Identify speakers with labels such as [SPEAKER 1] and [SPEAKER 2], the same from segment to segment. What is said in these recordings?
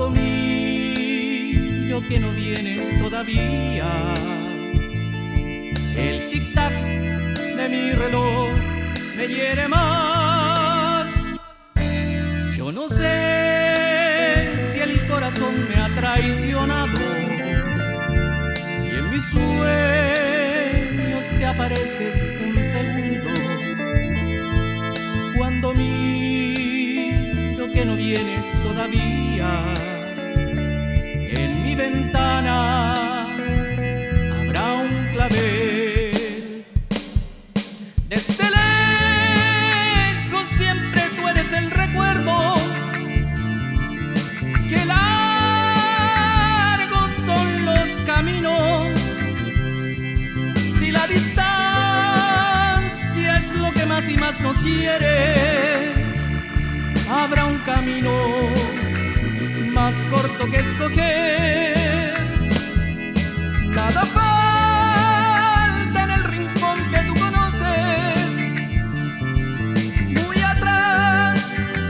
[SPEAKER 1] Cuando miro que no vienes todavía, el tic-tac de mi reloj me hiere más. Yo no sé si el corazón me ha traicionado y en mis sueños te apareces un segundo. Cuando miro que no vienes todavía, en mi ventana habrá un clavel. Desde lejos siempre tú eres el recuerdo, que largos son los caminos. Si la distancia es lo que más y más nos hiere, habrá un camino más corto que escoger. Nada falta en el rincón que tú conoces. Muy atrás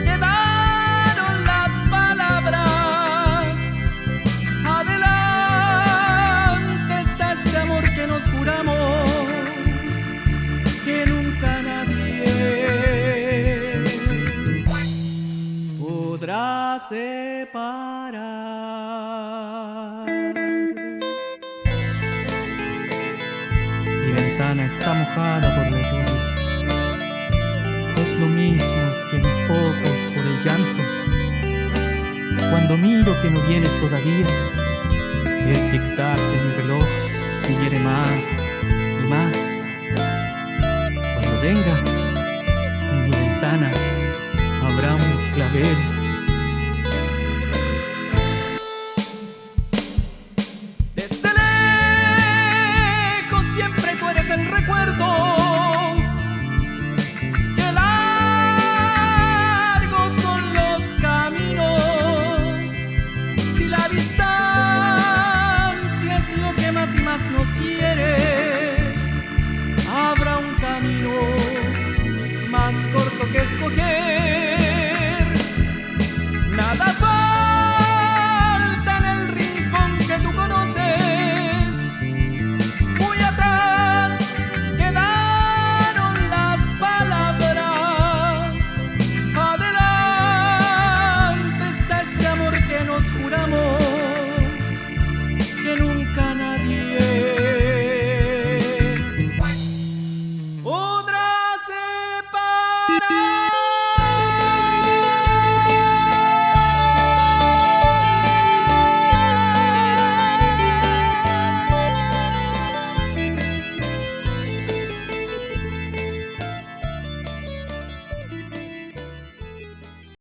[SPEAKER 1] quedaron las palabras. Adelante está este amor que nos juramos, que nunca nadie podrá separar. Mi ventana está mojada por la lluvia. Es lo mismo que mis ojos por el llanto. Cuando miro que no vienes todavía, el tic-tac de mi reloj me hiere más y más. Cuando vengas, en mi ventana habrá un clavel.